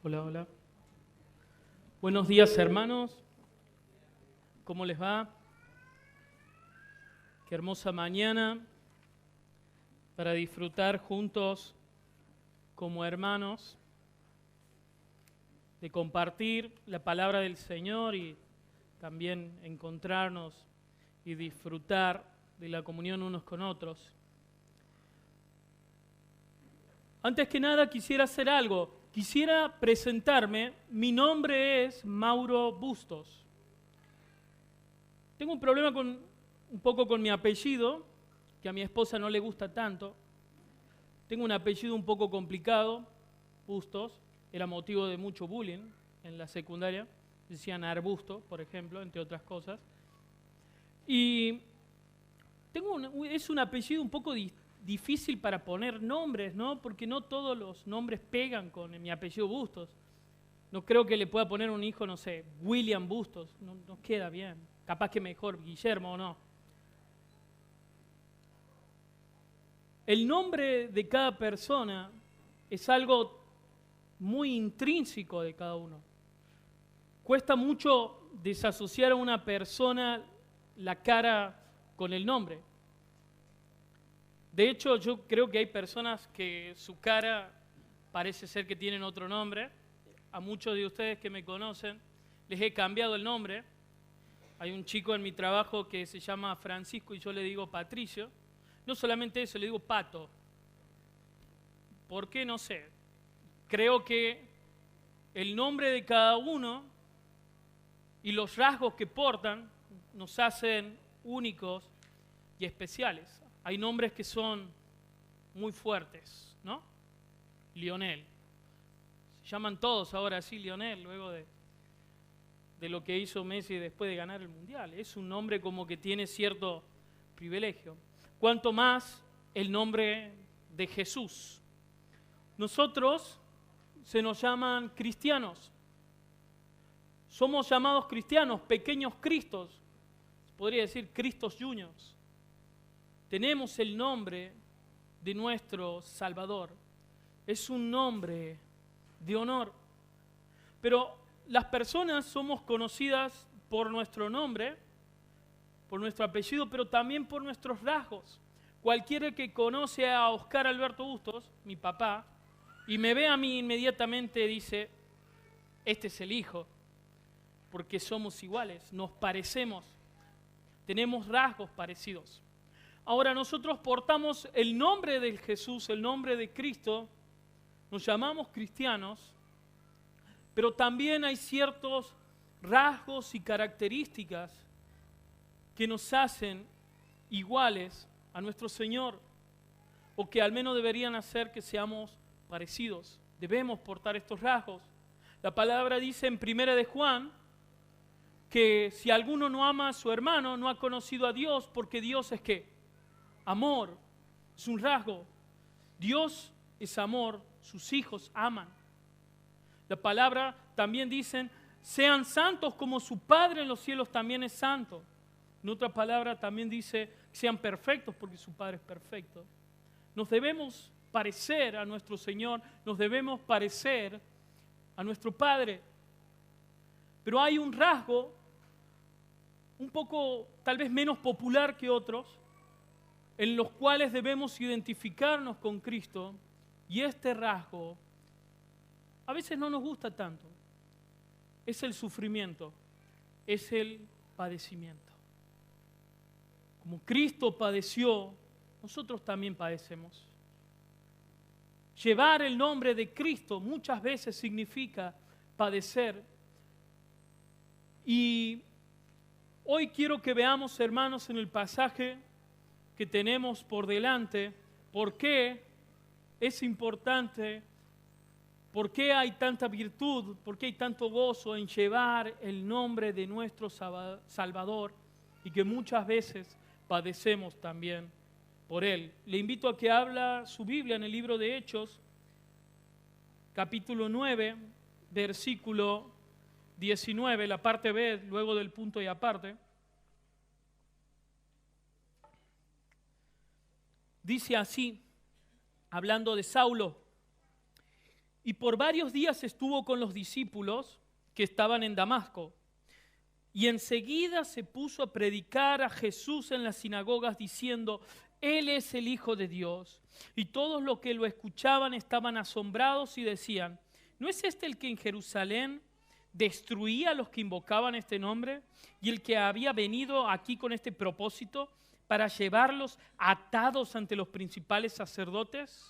Hola, hola. Buenos días, hermanos. ¿Cómo les va? Qué hermosa mañana para disfrutar juntos como hermanos, de compartir la palabra del Señor y también encontrarnos y disfrutar de la comunión unos con otros. Antes que nada quisiera hacer algo. Quisiera presentarme. Mi nombre es Mauro Bustos. Tengo un problema un poco con mi apellido, que a mi esposa no le gusta tanto. Tengo un apellido un poco complicado, Bustos. Era motivo de mucho bullying en la secundaria. Decían Arbusto, por ejemplo, entre otras cosas. Y es un apellido un poco difícil para poner nombres, ¿no? Porque no todos los nombres pegan con mi apellido Bustos. No creo que le pueda poner un hijo, no sé, William Bustos. No queda bien. Capaz que mejor Guillermo o no. El nombre de cada persona es algo muy intrínseco de cada uno. Cuesta mucho desasociar a una persona la cara con el nombre. De hecho, yo creo que hay personas que su cara parece ser que tienen otro nombre. A muchos de ustedes que me conocen les he cambiado el nombre. Hay un chico en mi trabajo que se llama Francisco y yo le digo Patricio. No solamente eso, le digo Pato. ¿Por qué? No sé. Creo que el nombre de cada uno y los rasgos que portan nos hacen únicos y especiales. Hay nombres que son muy fuertes, ¿no? Lionel. Se llaman todos ahora así Lionel, luego de lo que hizo Messi después de ganar el Mundial. Es un nombre como que tiene cierto privilegio. Cuanto más el nombre de Jesús. Nosotros se nos llaman cristianos. Somos llamados cristianos, pequeños Cristos. Se podría decir Cristos Juniors. Tenemos el nombre de nuestro Salvador. Es un nombre de honor. Pero las personas somos conocidas por nuestro nombre, por nuestro apellido, pero también por nuestros rasgos. Cualquiera que conoce a Oscar Alberto Bustos, mi papá, y me ve a mí inmediatamente dice, este es el hijo, porque somos iguales, nos parecemos, tenemos rasgos parecidos. Ahora nosotros portamos el nombre de Jesús, el nombre de Cristo, nos llamamos cristianos, pero también hay ciertos rasgos y características que nos hacen iguales a nuestro Señor, o que al menos deberían hacer que seamos parecidos. Debemos portar estos rasgos. La palabra dice en 1 de Juan que si alguno no ama a su hermano, no ha conocido a Dios, porque Dios es ¿qué? Amor. Es un rasgo. Dios es amor, sus hijos aman. La palabra también dice, sean santos como su Padre en los cielos también es santo. En otra palabra también dice, sean perfectos porque su Padre es perfecto. Nos debemos parecer a nuestro Señor, nos debemos parecer a nuestro Padre. Pero hay un rasgo un poco tal vez menos popular que otros, en los cuales debemos identificarnos con Cristo, y este rasgo a veces no nos gusta tanto. Es el sufrimiento, es el padecimiento. Como Cristo padeció, nosotros también padecemos. Llevar el nombre de Cristo muchas veces significa padecer. Y hoy quiero que veamos, hermanos, en el pasaje que tenemos por delante, por qué es importante, por qué hay tanta virtud, por qué hay tanto gozo en llevar el nombre de nuestro Salvador y que muchas veces padecemos también por Él. Le invito a que abra su Biblia en el libro de Hechos, capítulo 9, versículo 19, la parte B, luego del punto y aparte. Dice así, hablando de Saulo: y por varios días estuvo con los discípulos que estaban en Damasco. Y enseguida se puso a predicar a Jesús en las sinagogas diciendo: Él es el Hijo de Dios. Y todos los que lo escuchaban estaban asombrados y decían: ¿no es este el que en Jerusalén destruía a los que invocaban este nombre? Y el que había venido aquí con este propósito, para llevarlos atados ante los principales sacerdotes.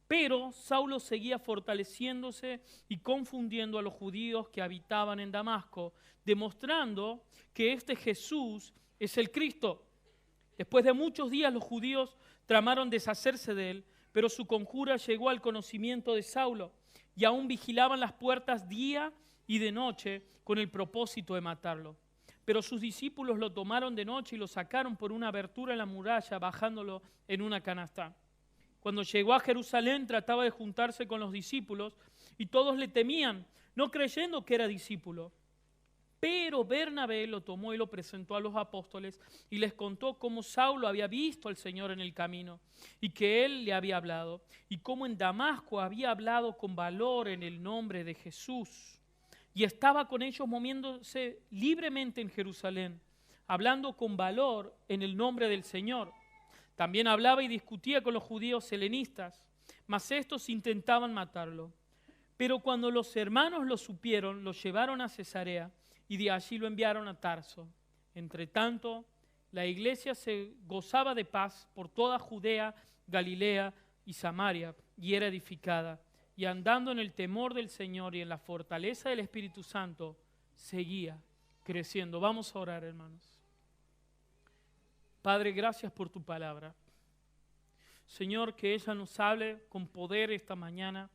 Pero Saulo seguía fortaleciéndose y confundiendo a los judíos que habitaban en Damasco, demostrando que este Jesús es el Cristo. Después de muchos días los judíos tramaron deshacerse de él, pero su conjura llegó al conocimiento de Saulo, y aún vigilaban las puertas día y de noche con el propósito de matarlo. Pero sus discípulos lo tomaron de noche y lo sacaron por una abertura en la muralla, bajándolo en una canasta. Cuando llegó a Jerusalén trataba de juntarse con los discípulos y todos le temían, no creyendo que era discípulo. Pero Bernabé lo tomó y lo presentó a los apóstoles y les contó cómo Saulo había visto al Señor en el camino y que él le había hablado, y cómo en Damasco había hablado con valor en el nombre de Jesús. Y estaba con ellos moviéndose libremente en Jerusalén, hablando con valor en el nombre del Señor. También hablaba y discutía con los judíos helenistas, mas estos intentaban matarlo. Pero cuando los hermanos lo supieron, lo llevaron a Cesarea y de allí lo enviaron a Tarso. Entre tanto, la iglesia se gozaba de paz por toda Judea, Galilea y Samaria, y era edificada. Y andando en el temor del Señor y en la fortaleza del Espíritu Santo, seguía creciendo. Vamos a orar, hermanos. Padre, gracias por tu palabra. Señor, que ella nos hable con poder esta mañana.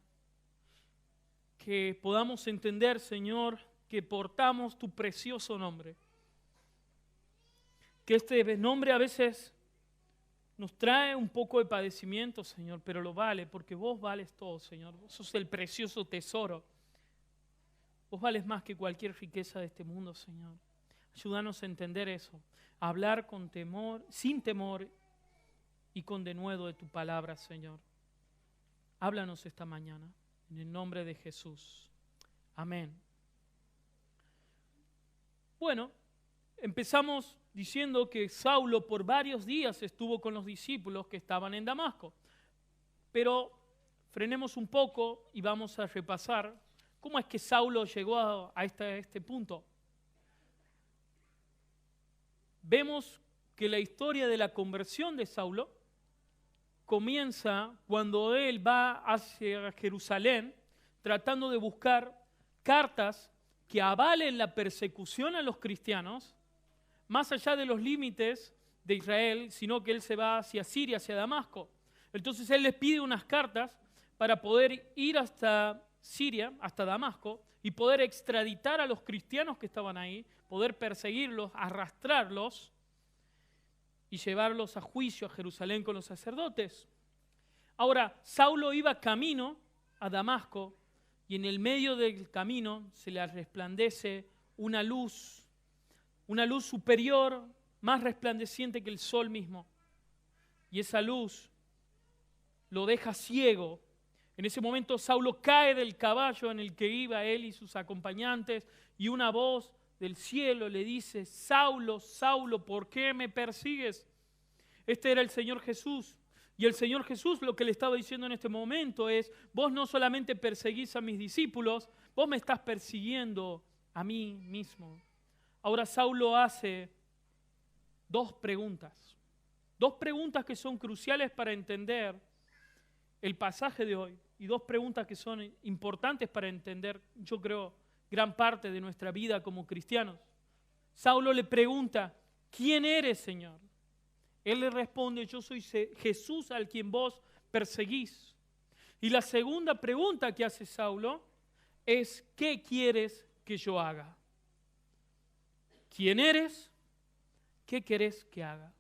Que podamos entender, Señor, que portamos tu precioso nombre. Que este nombre a veces nos trae un poco de padecimiento, Señor, pero lo vale, porque vos vales todo, Señor. Vos sos el precioso tesoro. Vos vales más que cualquier riqueza de este mundo, Señor. Ayúdanos a entender eso, a hablar con temor, sin temor y con denuedo de tu palabra, Señor. Háblanos esta mañana, en el nombre de Jesús. Amén. Bueno, empezamos diciendo que Saulo por varios días estuvo con los discípulos que estaban en Damasco. Pero frenemos un poco y vamos a repasar cómo es que Saulo llegó a este punto. Vemos que la historia de la conversión de Saulo comienza cuando él va hacia Jerusalén tratando de buscar cartas que avalen la persecución a los cristianos más allá de los límites de Israel, sino que él se va hacia Siria, hacia Damasco. Entonces él les pide unas cartas para poder ir hasta Siria, hasta Damasco, y poder extraditar a los cristianos que estaban ahí, poder perseguirlos, arrastrarlos y llevarlos a juicio a Jerusalén con los sacerdotes. Ahora, Saulo iba camino a Damasco y en el medio del camino se le resplandece una luz superior, más resplandeciente que el sol mismo. Y esa luz lo deja ciego. En ese momento Saulo cae del caballo en el que iba él y sus acompañantes, y una voz del cielo le dice: Saulo, Saulo, ¿por qué me persigues? Este era el Señor Jesús. Y el Señor Jesús lo que le estaba diciendo en este momento es: vos no solamente perseguís a mis discípulos, vos me estás persiguiendo a mí mismo. Ahora Saulo hace dos preguntas que son cruciales para entender el pasaje de hoy, y dos preguntas que son importantes para entender, yo creo, gran parte de nuestra vida como cristianos. Saulo le pregunta: ¿quién eres, Señor? Él le responde: yo soy Jesús al quien vos perseguís. Y la segunda pregunta que hace Saulo es: ¿qué quieres que yo haga? ¿Quién eres? ¿Qué querés que haga?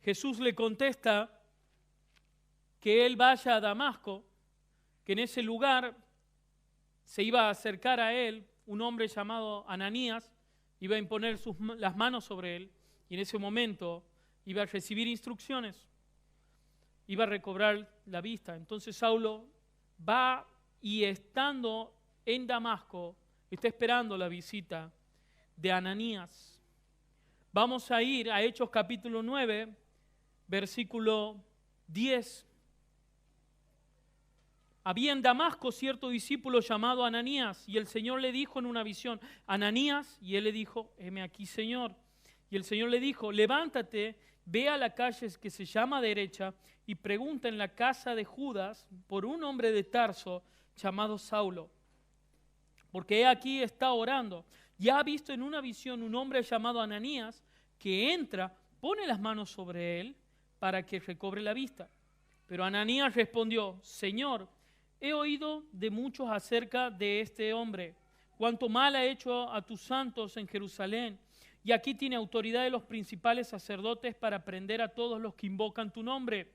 Jesús le contesta que él vaya a Damasco, que en ese lugar se iba a acercar a él un hombre llamado Ananías, iba a imponer las manos sobre él y en ese momento iba a recibir instrucciones. iba a recobrar la vista. Entonces Saulo va y estando en Damasco, está esperando la visita de Ananías. Vamos a ir a Hechos capítulo 9, versículo 10. Había en Damasco cierto discípulo llamado Ananías, y el Señor le dijo en una visión, Ananías, y él le dijo, heme aquí, Señor. Y el Señor le dijo, levántate, ve a la calle que se llama Derecha, y pregunta en la casa de Judas por un hombre de Tarso llamado Saulo. Porque he aquí está orando, y ha visto en una visión un hombre llamado Ananías, que entra, pone las manos sobre él, para que recobre la vista. Pero Ananías respondió, Señor, he oído de muchos acerca de este hombre, cuánto mal ha hecho a tus santos en Jerusalén, y aquí tiene autoridad de los principales sacerdotes para prender a todos los que invocan tu nombre.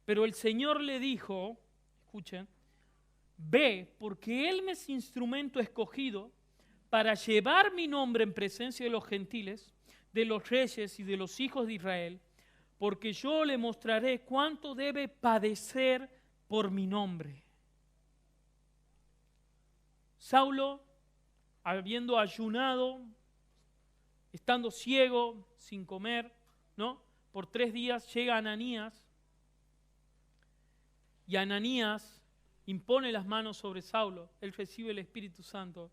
Pero el Señor le dijo, escuchen, ve, porque él me es instrumento escogido para llevar mi nombre en presencia de los gentiles, de los reyes y de los hijos de Israel, porque yo le mostraré cuánto debe padecer por mi nombre. Saulo, habiendo ayunado, estando ciego, sin comer, ¿no? Por 3 días llega Ananías, y Ananías impone las manos sobre Saulo. Él recibe el Espíritu Santo,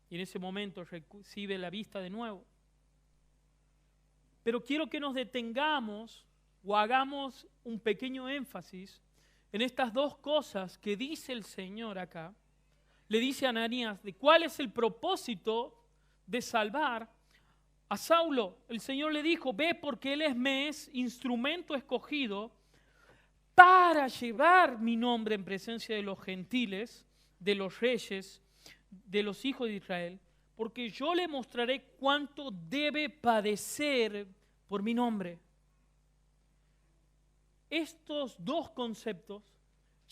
y en ese momento recibe la vista de nuevo. Pero quiero que nos detengamos o hagamos un pequeño énfasis en estas dos cosas que dice el Señor acá. Le dice a Ananías de cuál es el propósito de salvar a Saulo. El Señor le dijo, ve porque él me es instrumento escogido para llevar mi nombre en presencia de los gentiles, de los reyes, de los hijos de Israel, porque yo le mostraré cuánto debe padecer por mi nombre. Estos dos conceptos,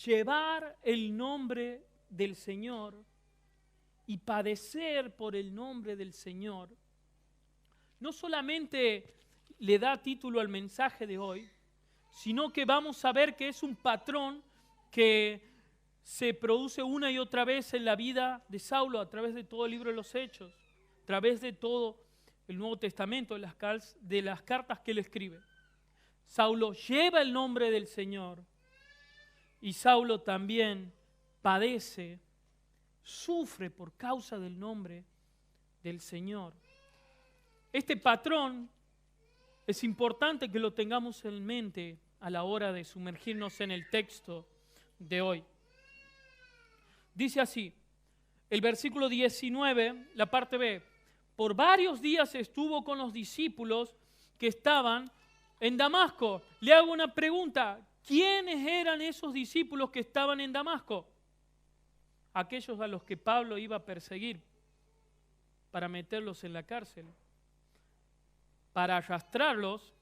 llevar el nombre del Señor y padecer por el nombre del Señor, no solamente le da título al mensaje de hoy, sino que vamos a ver que es un patrón que se produce una y otra vez en la vida de Saulo a través de todo el libro de los Hechos, a través de todo el Nuevo Testamento, de las cartas que él escribe. Saulo lleva el nombre del Señor y Saulo también padece, sufre por causa del nombre del Señor. Este patrón es importante que lo tengamos en mente a la hora de sumergirnos en el texto de hoy. Dice así, el versículo 19, la parte B, por varios días estuvo con los discípulos que estaban en Damasco. Le hago una pregunta, ¿quiénes eran esos discípulos que estaban en Damasco? Aquellos a los que Pablo iba a perseguir para meterlos en la cárcel, para arrastrarlos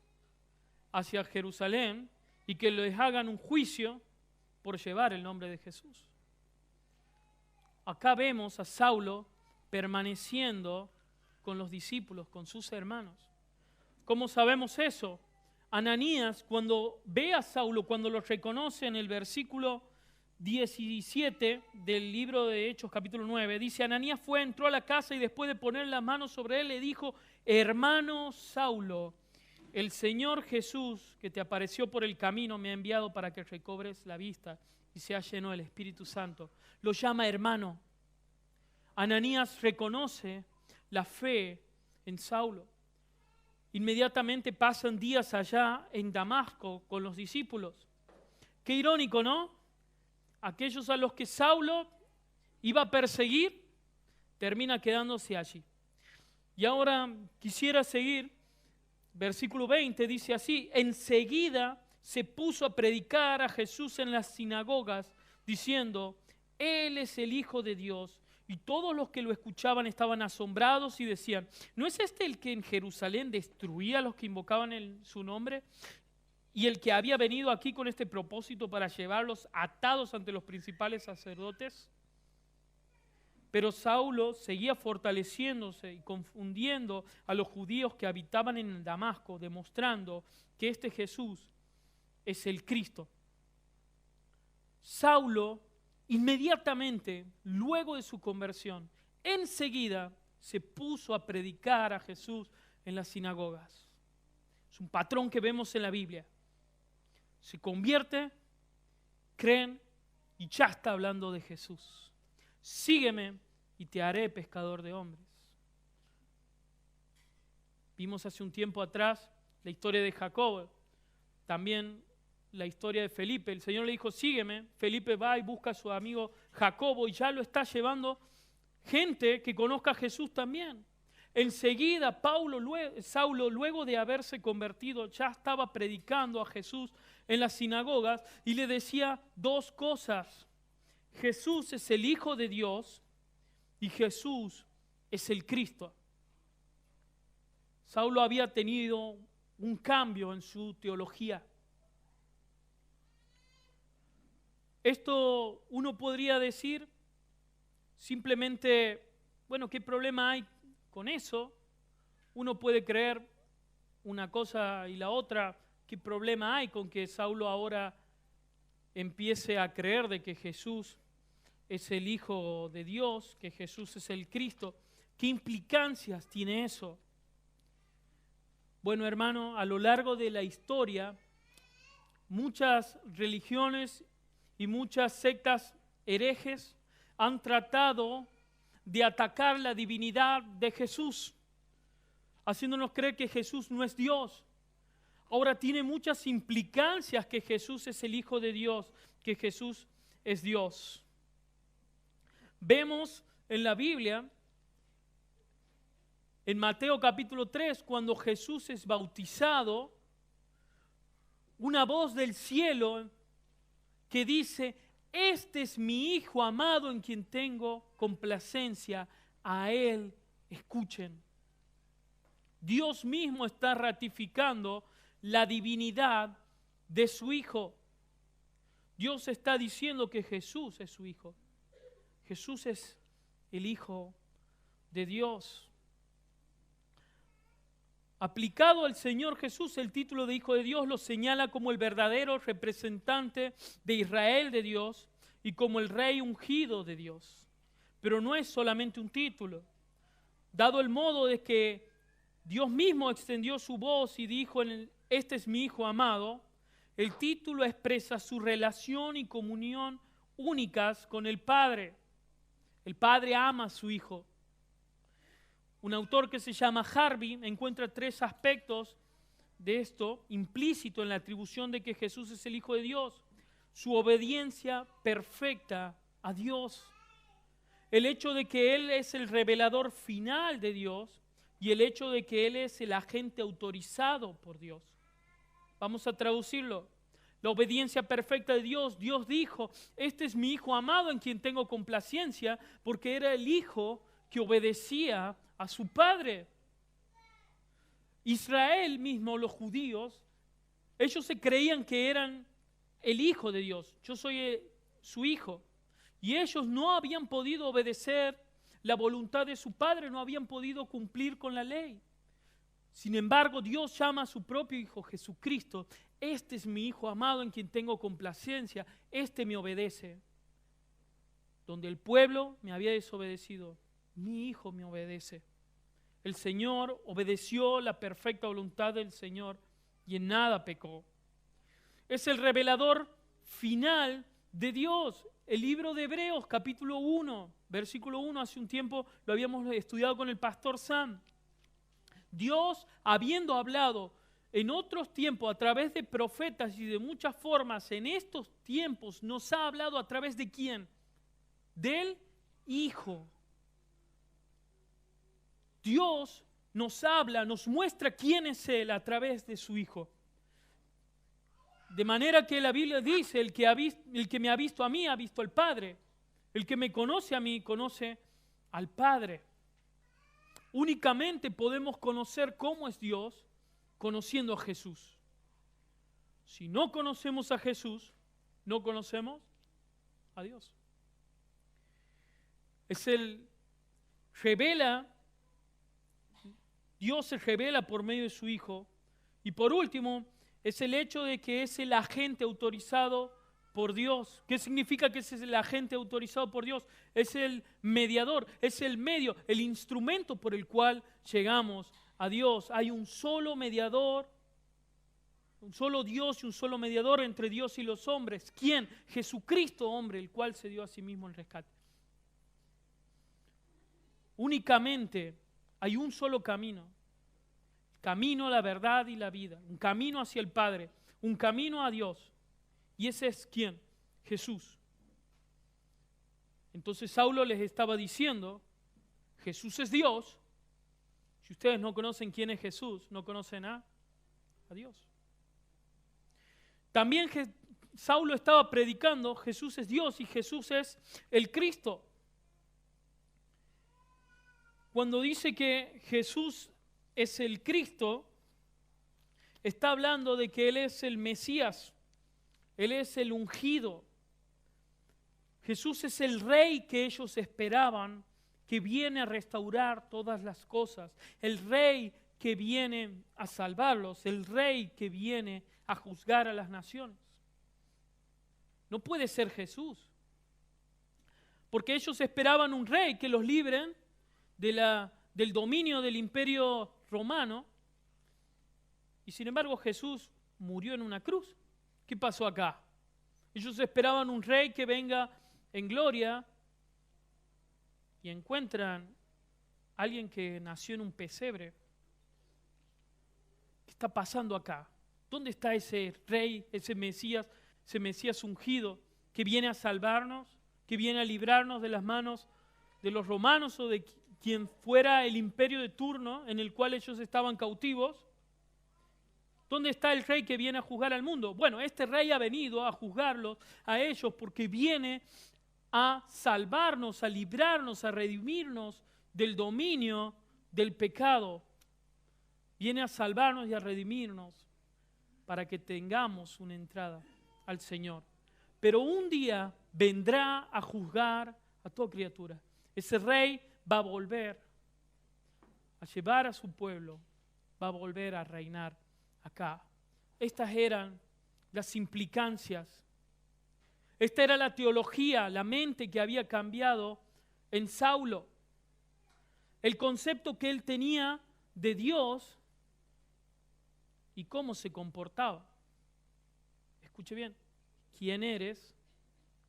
hacia Jerusalén y que les hagan un juicio por llevar el nombre de Jesús. Acá vemos a Saulo permaneciendo con los discípulos, con sus hermanos. ¿Cómo sabemos eso? Ananías, cuando ve a Saulo, cuando lo reconoce en el versículo 17 del libro de Hechos, capítulo 9, dice, Ananías entró a la casa y después de poner las manos sobre él, le dijo, hermano Saulo, el Señor Jesús, que te apareció por el camino, me ha enviado para que recobres la vista y seas lleno del Espíritu Santo. Lo llama hermano. Ananías reconoce la fe en Saulo. Inmediatamente pasan días allá en Damasco con los discípulos. Qué irónico, ¿no? Aquellos a los que Saulo iba a perseguir, termina quedándose allí. Y ahora quisiera seguir, versículo 20 dice así, enseguida se puso a predicar a Jesús en las sinagogas, diciendo, Él es el Hijo de Dios. Y todos los que lo escuchaban estaban asombrados y decían, ¿no es este el que en Jerusalén destruía a los que invocaban su nombre? Y el que había venido aquí con este propósito para llevarlos atados ante los principales sacerdotes. Pero Saulo seguía fortaleciéndose y confundiendo a los judíos que habitaban en Damasco, demostrando que este Jesús es el Cristo. Saulo, inmediatamente, luego de su conversión, enseguida se puso a predicar a Jesús en las sinagogas. Es un patrón que vemos en la Biblia. Se convierte, creen y ya está hablando de Jesús. Sígueme y te haré pescador de hombres. Vimos hace un tiempo atrás la historia de Jacob, también la historia de Felipe. El Señor le dijo, sígueme. Felipe va y busca a su amigo Jacobo y ya lo está llevando gente que conozca a Jesús también. Enseguida Saulo, luego de haberse convertido, ya estaba predicando a Jesús en las sinagogas y le decía dos cosas. Jesús es el Hijo de Dios y Jesús es el Cristo. Saulo había tenido un cambio en su teología. Esto uno podría decir simplemente, bueno, ¿qué problema hay con eso? Uno puede creer una cosa y la otra. ¿Qué problema hay con que Saulo ahora empiece a creer de que Jesús es el Hijo de Dios, que Jesús es el Cristo? ¿Qué implicancias tiene eso? Bueno, hermano, a lo largo de la historia, muchas religiones y muchas sectas herejes han tratado de atacar la divinidad de Jesús, haciéndonos creer que Jesús no es Dios. Ahora tiene muchas implicancias que Jesús es el Hijo de Dios, que Jesús es Dios. Vemos en la Biblia, en Mateo capítulo 3, cuando Jesús es bautizado, una voz del cielo que dice, este es mi Hijo amado en quien tengo complacencia, a Él escuchen. Dios mismo está ratificando la divinidad de su Hijo. Dios está diciendo que Jesús es su Hijo. Jesús es el Hijo de Dios. Aplicado al Señor Jesús, el título de Hijo de Dios lo señala como el verdadero representante de Israel de Dios y como el Rey ungido de Dios. Pero no es solamente un título. Dado el modo de que Dios mismo extendió su voz y dijo, este es mi Hijo amado, el título expresa su relación y comunión únicas con el Padre. El Padre ama a su Hijo. Un autor que se llama Harvey encuentra tres aspectos de esto implícito en la atribución de que Jesús es el Hijo de Dios. Su obediencia perfecta a Dios. El hecho de que Él es el revelador final de Dios y el hecho de que Él es el agente autorizado por Dios. Vamos a traducirlo. La obediencia perfecta de Dios. Dios dijo, este es mi Hijo amado en quien tengo complacencia, porque era el Hijo que obedecía a su Padre. Israel mismo, los judíos, ellos se creían que eran el Hijo de Dios. Yo soy su Hijo. Y ellos no habían podido obedecer la voluntad de su Padre, no habían podido cumplir con la ley. Sin embargo, Dios llama a su propio Hijo Jesucristo. Este es mi Hijo amado en quien tengo complacencia. Este me obedece. Donde el pueblo me había desobedecido, mi Hijo me obedece. El Señor obedeció la perfecta voluntad del Señor y en nada pecó. Es el revelador final de Dios. El libro de Hebreos, capítulo 1, versículo 1, hace un tiempo lo habíamos estudiado con el pastor Sam. Dios, habiendo hablado en otros tiempos a través de profetas y de muchas formas, en estos tiempos nos ha hablado a través de ¿quién? Del Hijo. Dios nos habla, nos muestra quién es Él a través de su Hijo. De manera que la Biblia dice, el que me ha visto a mí, ha visto al Padre. El que me conoce a mí, conoce al Padre. Únicamente podemos conocer cómo es Dios conociendo a Jesús. Si no conocemos a Jesús, no conocemos a Dios. Dios se revela por medio de su Hijo. Y por último, es el hecho de que es el agente autorizado por Dios. ¿Qué significa que ese es el agente autorizado por Dios? Es el mediador, es el medio, el instrumento por el cual llegamos a Dios. Hay un solo mediador, un solo Dios y un solo mediador entre Dios y los hombres. ¿Quién? Jesucristo, hombre, el cual se dio a sí mismo el rescate. Únicamente hay un solo camino. Camino, la verdad y la vida. Un camino hacia el Padre. Un camino a Dios. ¿Y ese es quién? Jesús. Entonces Saulo les estaba diciendo, Jesús es Dios. Si ustedes no conocen quién es Jesús, no conocen a Dios. También Saulo estaba predicando, Jesús es Dios y Jesús es el Cristo. Cuando dice que Jesús es el Cristo, está hablando de que Él es el Mesías, Él es el ungido. Jesús es el Rey que ellos esperaban, que viene a restaurar todas las cosas, el Rey que viene a salvarlos, el Rey que viene a juzgar a las naciones. No puede ser Jesús, porque ellos esperaban un Rey que los libre del dominio del imperio romano, y sin embargo Jesús murió en una cruz. ¿Qué pasó acá? Ellos esperaban un Rey que venga en gloria y encuentran a alguien que nació en un pesebre. ¿Qué está pasando acá? ¿Dónde está ese Rey, ese Mesías ungido que viene a salvarnos, que viene a librarnos de las manos de los romanos o de quien fuera el imperio de turno en el cual ellos estaban cautivos? ¿Dónde está el Rey que viene a juzgar al mundo? Bueno, este Rey ha venido a juzgarlos a ellos porque viene a salvarnos, a librarnos, a redimirnos del dominio del pecado. Viene a salvarnos y a redimirnos para que tengamos una entrada al Señor. Pero un día vendrá a juzgar a toda criatura. Ese Rey va a volver a llevar a su pueblo, va a volver a reinar acá. Estas eran las implicancias. Esta era la teología, la mente que había cambiado en Saulo. El concepto que él tenía de Dios y cómo se comportaba. Escuche bien, ¿quién eres?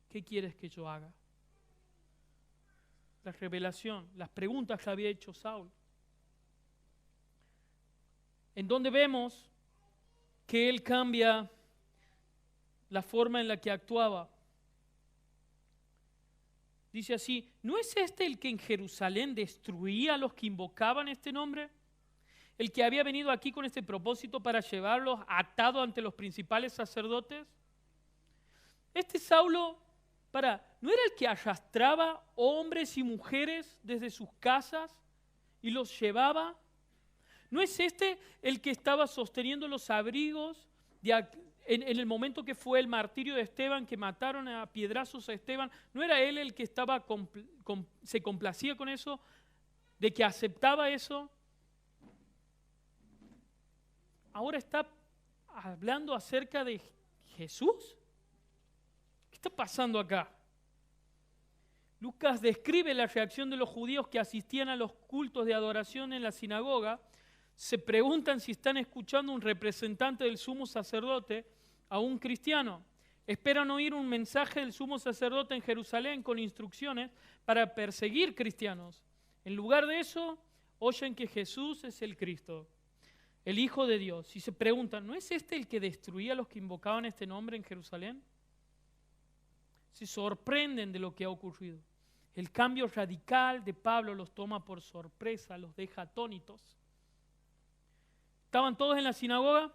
¿Qué quieres que yo haga? La revelación, las preguntas que había hecho Saulo. En donde vemos que él cambia la forma en la que actuaba. Dice así, ¿no es este el que en Jerusalén destruía a los que invocaban este nombre? ¿El que había venido aquí con este propósito para llevarlos atado ante los principales sacerdotes? Este Saulo, ¿no era el que arrastraba hombres y mujeres desde sus casas y los llevaba? ¿No es este el que estaba sosteniendo los abrigos en el momento que fue el martirio de Esteban, que mataron a piedrazos a Esteban? ¿No era él el que se complacía con eso, de que aceptaba eso? Ahora está hablando acerca de Jesús. ¿Qué está pasando acá? Lucas describe la reacción de los judíos que asistían a los cultos de adoración en la sinagoga. Se preguntan si están escuchando un representante del sumo sacerdote a un cristiano. Esperan oír un mensaje del sumo sacerdote en Jerusalén con instrucciones para perseguir cristianos. En lugar de eso, oyen que Jesús es el Cristo, el Hijo de Dios. Y se preguntan, ¿no es este el que destruía a los que invocaban este nombre en Jerusalén? Se sorprenden de lo que ha ocurrido. El cambio radical de Pablo los toma por sorpresa, los deja atónitos. ¿Estaban todos en la sinagoga?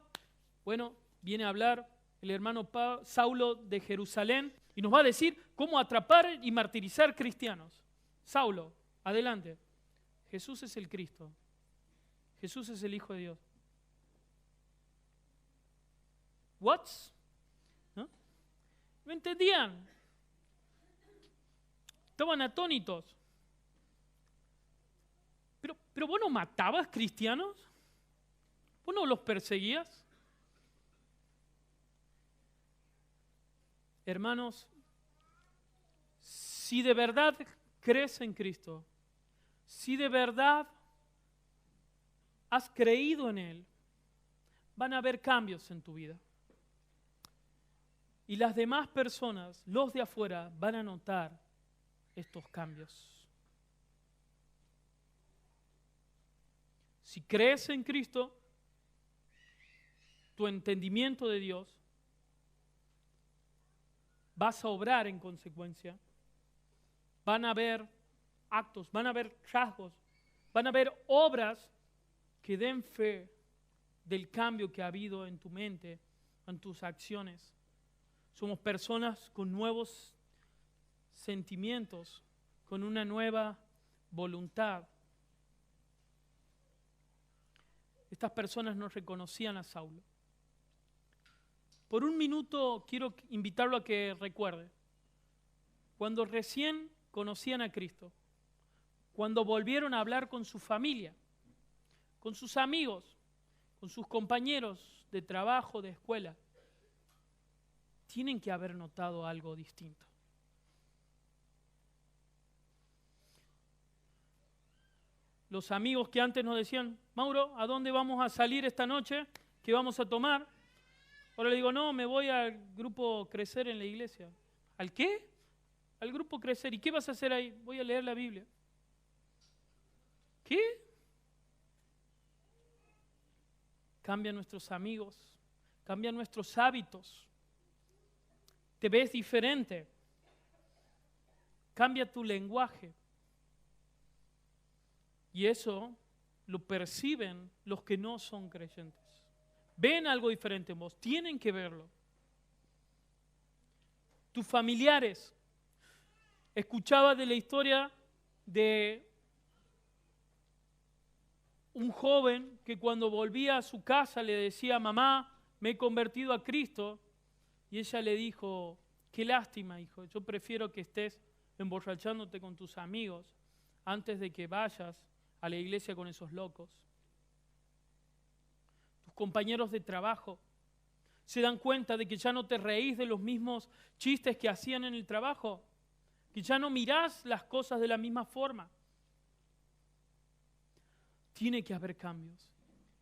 Bueno, viene a hablar el hermano Saulo de Jerusalén y nos va a decir cómo atrapar y martirizar cristianos. Saulo, adelante. Jesús es el Cristo. Jesús es el Hijo de Dios. ¿What? ¿No? No entendían. Estaban atónitos. Pero vos no matabas cristianos. ¿Vos no los perseguías? Hermanos, si de verdad crees en Cristo, si de verdad has creído en Él, van a haber cambios en tu vida. Y las demás personas, los de afuera, van a notar estos cambios. Si crees en Cristo, tu entendimiento de Dios, vas a obrar en consecuencia. Van a haber actos, van a haber rasgos, van a haber obras que den fe del cambio que ha habido en tu mente, en tus acciones. Somos personas con nuevos sentimientos, con una nueva voluntad. Estas personas no reconocían a Saulo. Por un minuto quiero invitarlo a que recuerde. Cuando recién conocían a Cristo, cuando volvieron a hablar con su familia, con sus amigos, con sus compañeros de trabajo, de escuela, tienen que haber notado algo distinto. Los amigos que antes nos decían, Mauro, ¿a dónde vamos a salir esta noche? ¿Qué vamos a tomar? Ahora le digo, no, me voy al grupo Crecer en la iglesia. ¿Al qué? Al grupo Crecer. ¿Y qué vas a hacer ahí? Voy a leer la Biblia. ¿Qué? Cambian nuestros amigos, cambian nuestros hábitos. Te ves diferente. Cambia tu lenguaje. Y eso lo perciben los que no son creyentes. Ven algo diferente en vos, tienen que verlo. Tus familiares. Escuchaba de la historia de un joven que cuando volvía a su casa le decía, mamá, me he convertido a Cristo. Y ella le dijo, qué lástima, hijo, yo prefiero que estés emborrachándote con tus amigos antes de que vayas a la iglesia con esos locos. Tus compañeros de trabajo se dan cuenta de que ya no te reís de los mismos chistes que hacían en el trabajo, que ya no mirás las cosas de la misma forma. Tiene que haber cambios.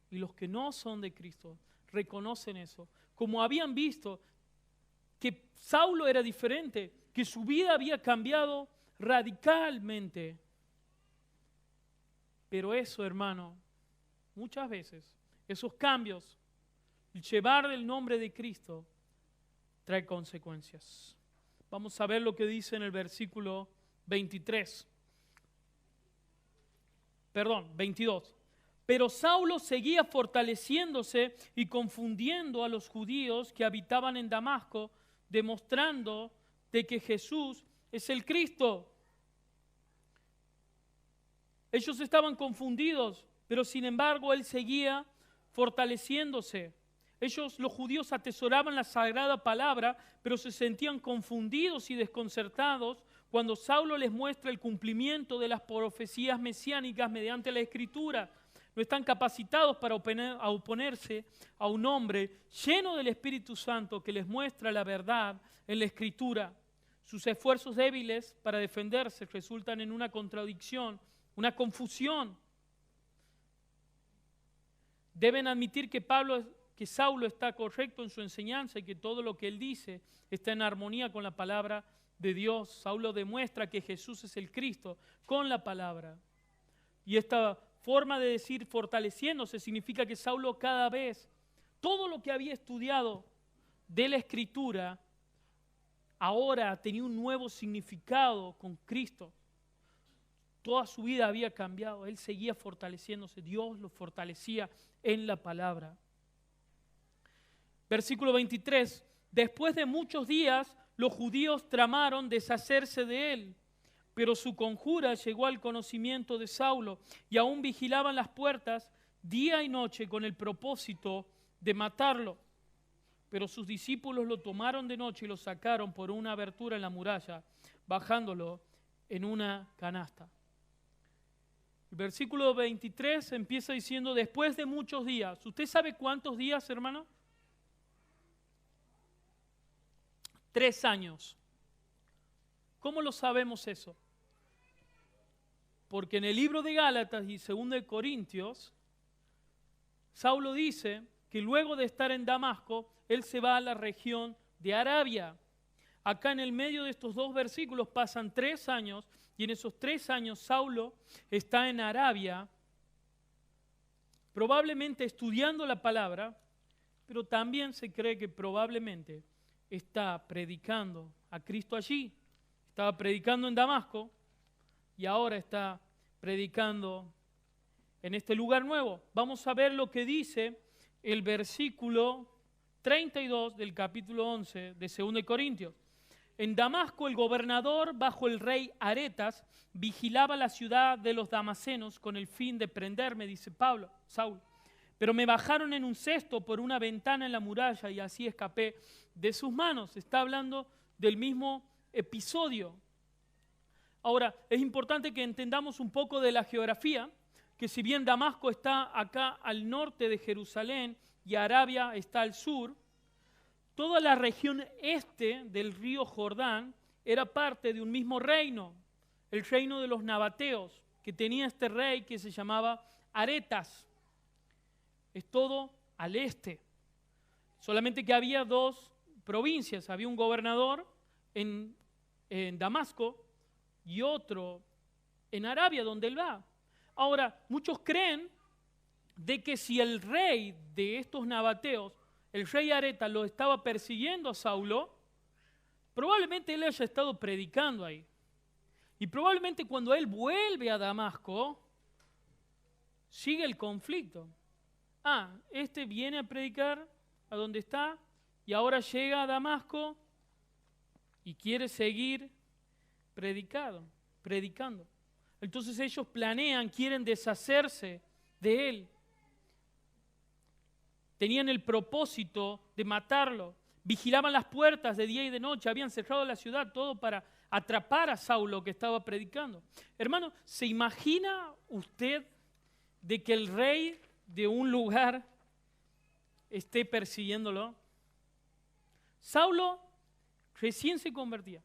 Y los que no son de Cristo reconocen eso. Como habían visto que Saulo era diferente, que su vida había cambiado radicalmente. Pero eso, hermano, muchas veces, esos cambios, el llevar el nombre de Cristo, trae consecuencias. Vamos a ver lo que dice en el versículo 22. Pero Saulo seguía fortaleciéndose y confundiendo a los judíos que habitaban en Damasco, demostrando de que Jesús es el Cristo. Ellos estaban confundidos, pero sin embargo él seguía fortaleciéndose. Los judíos atesoraban la sagrada palabra, pero se sentían confundidos y desconcertados cuando Saulo les muestra el cumplimiento de las profecías mesiánicas mediante la Escritura. No están capacitados para oponerse a un hombre lleno del Espíritu Santo que les muestra la verdad en la Escritura. Sus esfuerzos débiles para defenderse resultan en una contradicción, una confusión. Deben admitir que Saulo está correcto en su enseñanza y que todo lo que él dice está en armonía con la palabra de Dios. Saulo demuestra que Jesús es el Cristo con la palabra. Y esta forma de decir fortaleciéndose significa que Saulo cada vez, todo lo que había estudiado de la Escritura, ahora tenía un nuevo significado con Cristo. Toda su vida había cambiado, él seguía fortaleciéndose, Dios lo fortalecía en la palabra. Versículo 23, después de muchos días los judíos tramaron deshacerse de él, pero su conjura llegó al conocimiento de Saulo y aún vigilaban las puertas día y noche con el propósito de matarlo. Pero sus discípulos lo tomaron de noche y lo sacaron por una abertura en la muralla, bajándolo en una canasta. El versículo 23 empieza diciendo, después de muchos días. ¿Usted sabe cuántos días, hermano? 3 años. ¿Cómo lo sabemos eso? Porque en el libro de Gálatas y 2 de Corintios, Saulo dice que luego de estar en Damasco, él se va a la región de Arabia. Acá en el medio de estos 2 versículos pasan 3 años, y en esos 3 años Saulo está en Arabia, probablemente estudiando la palabra, pero también se cree que probablemente está predicando a Cristo allí. Estaba predicando en Damasco y ahora está predicando en este lugar nuevo. Vamos a ver lo que dice el versículo 32 del capítulo 11 de 2 de Corintios. En Damasco el gobernador bajo el rey Aretas vigilaba la ciudad de los damasenos con el fin de prenderme, dice Saulo. Pero me bajaron en un cesto por una ventana en la muralla y así escapé de sus manos. Está hablando del mismo episodio. Ahora, es importante que entendamos un poco de la geografía, que si bien Damasco está acá al norte de Jerusalén y Arabia está al sur, toda la región este del río Jordán era parte de un mismo reino, el reino de los nabateos, que tenía este rey que se llamaba Aretas. Es todo al este. Solamente que había 2 provincias, había un gobernador en Damasco y otro en Arabia, donde él va. Ahora, muchos creen de que si el rey de estos nabateos, el rey Areta, lo estaba persiguiendo a Saulo, probablemente él haya estado predicando ahí. Y probablemente cuando él vuelve a Damasco, sigue el conflicto. Este viene a predicar a donde está y ahora llega a Damasco y quiere seguir predicando. Entonces ellos planean, quieren deshacerse de él. Tenían el propósito de matarlo. Vigilaban las puertas de día y de noche, habían cerrado la ciudad, todo para atrapar a Saulo que estaba predicando. Hermano, ¿se imagina usted de que el rey de un lugar esté persiguiéndolo? Saulo recién se convertía.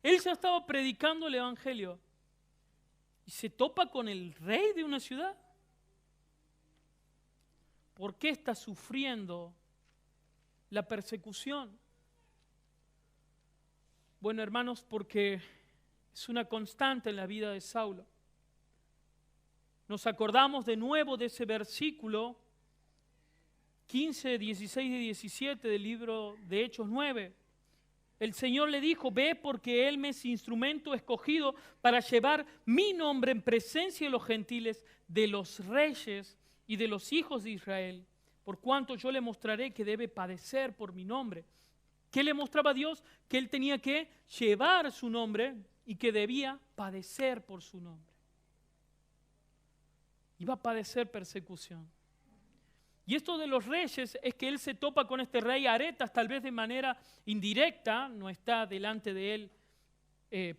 Él ya estaba predicando el evangelio y se topa con el rey de una ciudad. ¿Por qué está sufriendo la persecución? Bueno, hermanos, porque es una constante en la vida de Saulo. Nos acordamos de nuevo de ese versículo 15, 16 y 17 del libro de Hechos 9. El Señor le dijo: ve, porque Él me es instrumento escogido para llevar mi nombre en presencia de los gentiles, de los reyes y de los hijos de Israel, por cuanto yo le mostraré que debe padecer por mi nombre. ¿Qué le mostraba Dios? Que Él tenía que llevar su nombre y que debía padecer por su nombre. Iba a padecer persecución. Y esto de los reyes es que él se topa con este rey Aretas, tal vez de manera indirecta, no está delante de él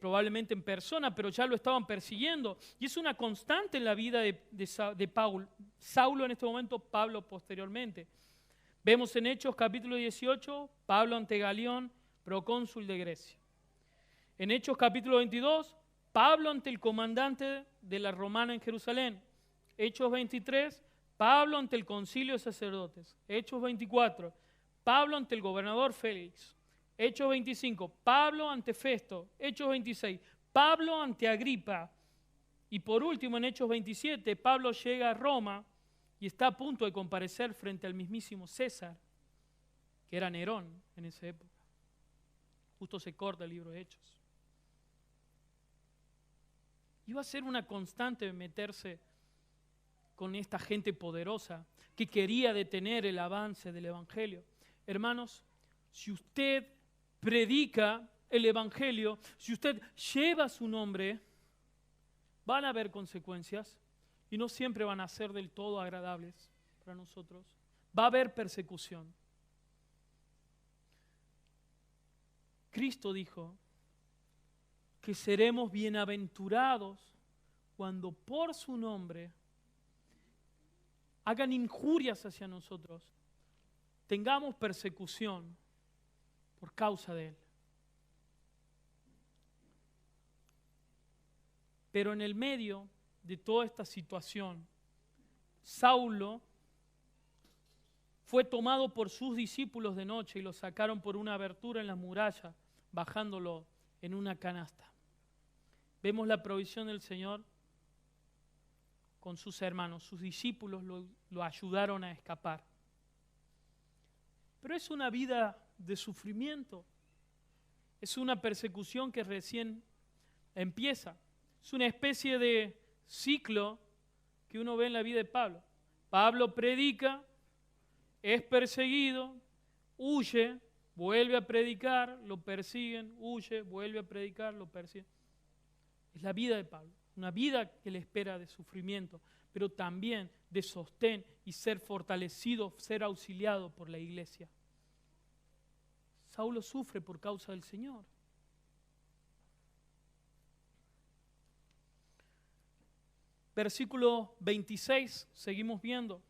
probablemente en persona, pero ya lo estaban persiguiendo. Y es una constante en la vida de Saulo en este momento, Pablo posteriormente. Vemos en Hechos capítulo 18, Pablo ante Galión, procónsul de Grecia. En Hechos capítulo 22, Pablo ante el comandante de la romana en Jerusalén. Hechos 23, Pablo ante el concilio de sacerdotes. Hechos 24, Pablo ante el gobernador Félix. Hechos 25, Pablo ante Festo. Hechos 26, Pablo ante Agripa. Y por último, en Hechos 27, Pablo llega a Roma y está a punto de comparecer frente al mismísimo César, que era Nerón en esa época. Justo se corta el libro de Hechos. Iba a ser una constante meterse con esta gente poderosa que quería detener el avance del evangelio. Hermanos, si usted predica el evangelio, si usted lleva su nombre, van a haber consecuencias y no siempre van a ser del todo agradables para nosotros. Va a haber persecución. Cristo dijo que seremos bienaventurados cuando por su nombre hagan injurias hacia nosotros, tengamos persecución por causa de él. Pero en el medio de toda esta situación, Saulo fue tomado por sus discípulos de noche y lo sacaron por una abertura en la muralla, bajándolo en una canasta. Vemos la provisión del Señor con sus hermanos. Sus discípulos lo ayudaron a escapar. Pero es una vida de sufrimiento. Es una persecución que recién empieza. Es una especie de ciclo que uno ve en la vida de Pablo. Pablo predica, es perseguido, huye, vuelve a predicar, lo persiguen, huye, vuelve a predicar, lo persiguen. Es la vida de Pablo, una vida que le espera de sufrimiento, pero también de sostén y ser fortalecido, ser auxiliado por la iglesia. Saulo sufre por causa del Señor. Versículo 26, seguimos viendo.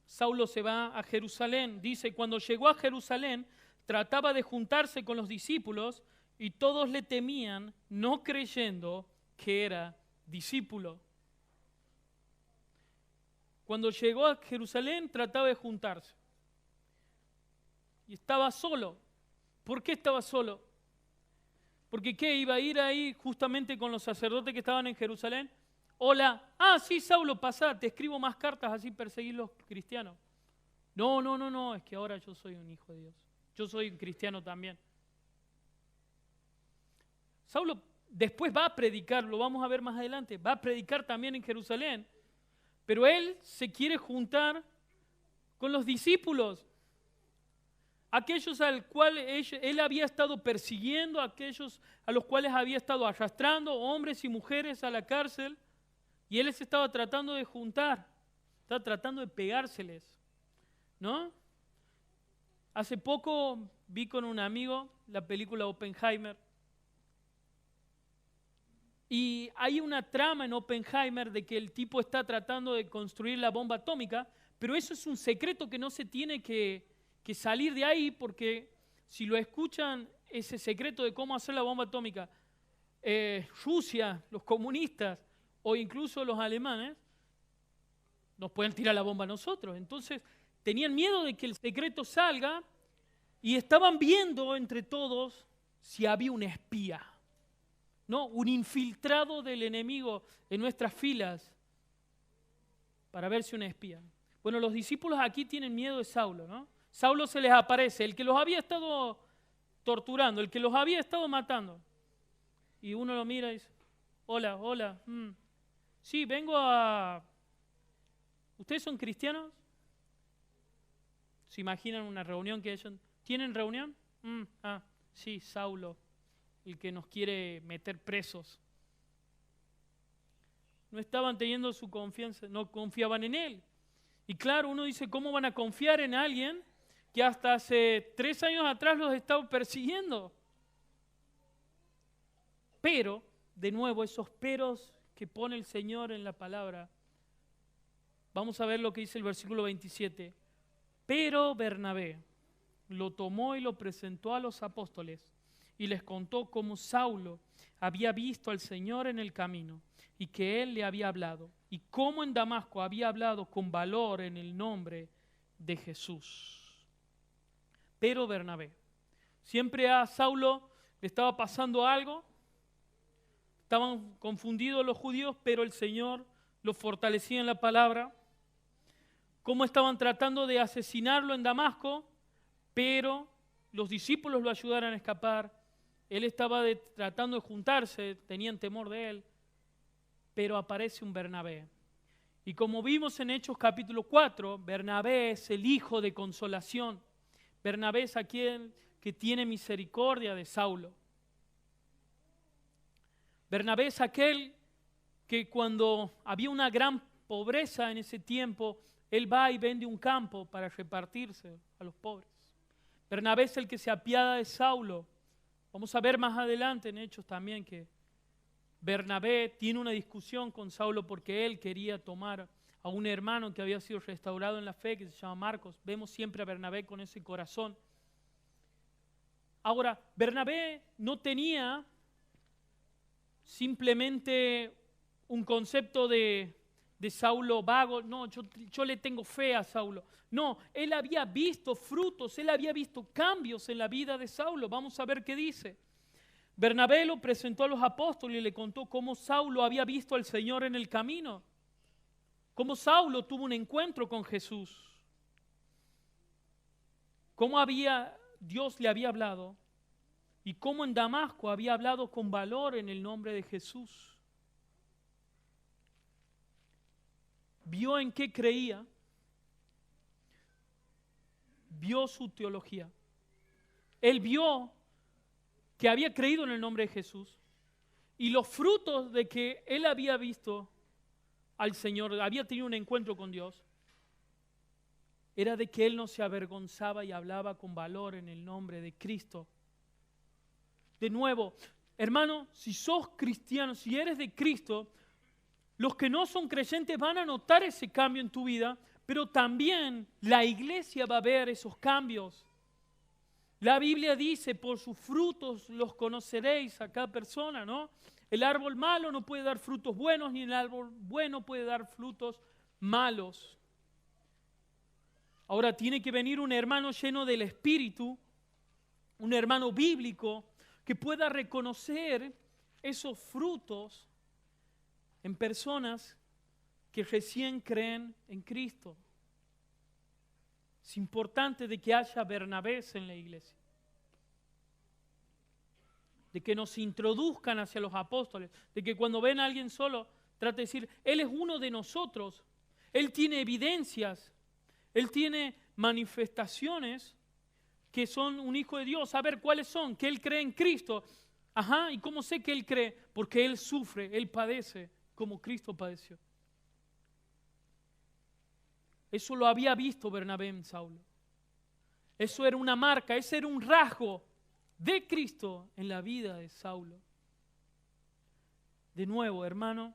Saulo se va a Jerusalén. Dice, cuando llegó a Jerusalén, trataba de juntarse con los discípulos y todos le temían, no creyendo que era discípulo. Cuando llegó a Jerusalén, trataba de juntarse. Y estaba solo. ¿Por qué estaba solo? Porque ¿qué? Iba a ir ahí justamente con los sacerdotes que estaban en Jerusalén. Hola, sí, Saulo, pasá, te escribo más cartas, así perseguir los cristianos. No, es que ahora yo soy un hijo de Dios. Yo soy un cristiano también. Saulo después va a predicar, lo vamos a ver más adelante, va a predicar también en Jerusalén, pero él se quiere juntar con los discípulos, aquellos al cual él había estado persiguiendo, aquellos a los cuales había estado arrastrando, hombres y mujeres a la cárcel. Y él se estaba tratando de juntar, estaba tratando de pegárseles, ¿no? Hace poco vi con un amigo la película Oppenheimer. Y hay una trama en Oppenheimer de que el tipo está tratando de construir la bomba atómica, pero eso es un secreto que no se tiene que salir de ahí, porque si lo escuchan, ese secreto de cómo hacer la bomba atómica, Rusia, los comunistas, o incluso los alemanes, nos pueden tirar la bomba a nosotros. Entonces, tenían miedo de que el secreto salga y estaban viendo entre todos si había un espía, ¿no? Un infiltrado del enemigo en nuestras filas para ver si un espía. Bueno, los discípulos aquí tienen miedo de Saulo, ¿no? Saulo se les aparece, el que los había estado torturando, el que los había estado matando. Y uno lo mira y dice, hola. Sí, vengo a... ¿Ustedes son cristianos? ¿Se imaginan una reunión que ellos... ¿Tienen reunión? Sí, Saulo, el que nos quiere meter presos. No estaban teniendo su confianza, no confiaban en él. Y claro, uno dice, ¿cómo van a confiar en alguien que hasta hace 3 años atrás los estaba persiguiendo? Pero, de nuevo, esos peros que pone el Señor en la palabra. Vamos a ver lo que dice el versículo 27. Pero Bernabé lo tomó y lo presentó a los apóstoles y les contó cómo Saulo había visto al Señor en el camino y que él le había hablado y cómo en Damasco había hablado con valor en el nombre de Jesús. Pero Bernabé, siempre a Saulo le estaba pasando algo. Estaban confundidos los judíos, pero el Señor los fortalecía en la palabra. Cómo estaban tratando de asesinarlo en Damasco, pero los discípulos lo ayudaron a escapar. Él estaba tratando de juntarse, tenían temor de él, pero aparece un Bernabé. Y como vimos en Hechos capítulo 4, Bernabé es el hijo de consolación. Bernabé es aquel que tiene misericordia de Saulo. Bernabé es aquel que cuando había una gran pobreza en ese tiempo, él va y vende un campo para repartirse a los pobres. Bernabé es el que se apiada de Saulo. Vamos a ver más adelante en Hechos también que Bernabé tiene una discusión con Saulo porque él quería tomar a un hermano que había sido restaurado en la fe, que se llama Marcos. Vemos siempre a Bernabé con ese corazón. Ahora, Bernabé no tenía simplemente un concepto de Saulo vago. No, yo le tengo fe a Saulo. No, él había visto frutos, él había visto cambios en la vida de Saulo. Vamos a ver qué dice. Bernabé lo presentó a los apóstoles y le contó cómo Saulo había visto al Señor en el camino, cómo Saulo tuvo un encuentro con Jesús, cómo Dios le había hablado y cómo en Damasco había hablado con valor en el nombre de Jesús. Vio en qué creía, vio su teología. Él vio que había creído en el nombre de Jesús y los frutos de que él había visto al Señor, había tenido un encuentro con Dios, era de que él no se avergonzaba y hablaba con valor en el nombre de Cristo. De nuevo, hermano, si sos cristiano, si eres de Cristo, los que no son creyentes van a notar ese cambio en tu vida, pero también la iglesia va a ver esos cambios. La Biblia dice, por sus frutos los conoceréis a cada persona, ¿no? El árbol malo no puede dar frutos buenos, ni el árbol bueno puede dar frutos malos. Ahora tiene que venir un hermano lleno del Espíritu, un hermano bíblico, que pueda reconocer esos frutos en personas que recién creen en Cristo. Es importante de que haya Bernabés en la iglesia, de que nos introduzcan hacia los apóstoles, de que cuando ven a alguien solo, trate de decir, él es uno de nosotros, él tiene evidencias, él tiene manifestaciones que son un hijo de Dios. A ver, ¿cuáles son? Que él cree en Cristo. Ajá, ¿y cómo sé que él cree? Porque él sufre, él padece como Cristo padeció. Eso lo había visto Bernabé en Saulo. Eso era una marca, ese era un rasgo de Cristo en la vida de Saulo. De nuevo, hermano,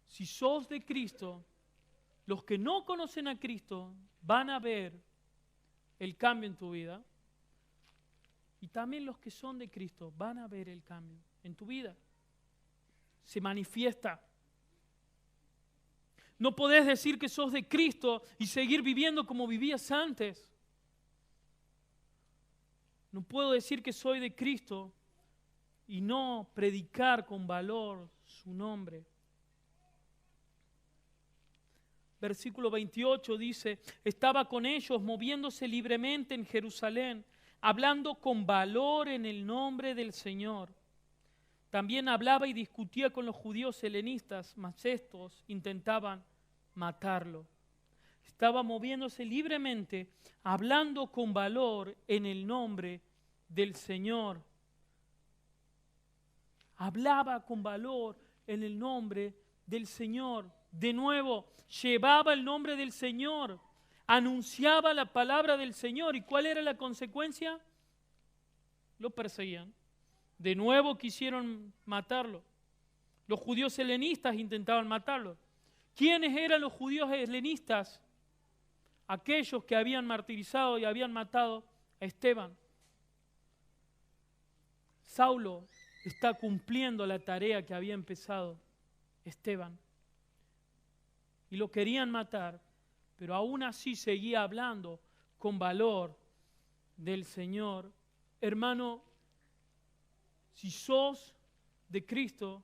si sos de Cristo, los que no conocen a Cristo van a ver el cambio en tu vida. Y también los que son de Cristo van a ver el cambio en tu vida. Se manifiesta. No podés decir que sos de Cristo y seguir viviendo como vivías antes. No puedo decir que soy de Cristo y no predicar con valor su nombre. Versículo 28 dice, estaba con ellos moviéndose libremente en Jerusalén, hablando con valor en el nombre del Señor. También hablaba y discutía con los judíos helenistas, mas estos intentaban matarlo. Estaba moviéndose libremente, hablando con valor en el nombre del Señor. Hablaba con valor en el nombre del Señor. De nuevo, llevaba el nombre del Señor, anunciaba la palabra del Señor. ¿Y cuál era la consecuencia? Lo perseguían. De nuevo quisieron matarlo. Los judíos helenistas intentaban matarlo. ¿Quiénes eran los judíos helenistas? Aquellos que habían martirizado y habían matado a Esteban. Saulo está cumpliendo la tarea que había empezado Esteban. Y lo querían matar, pero aún así seguía hablando con valor del Señor. Hermano, si sos de Cristo,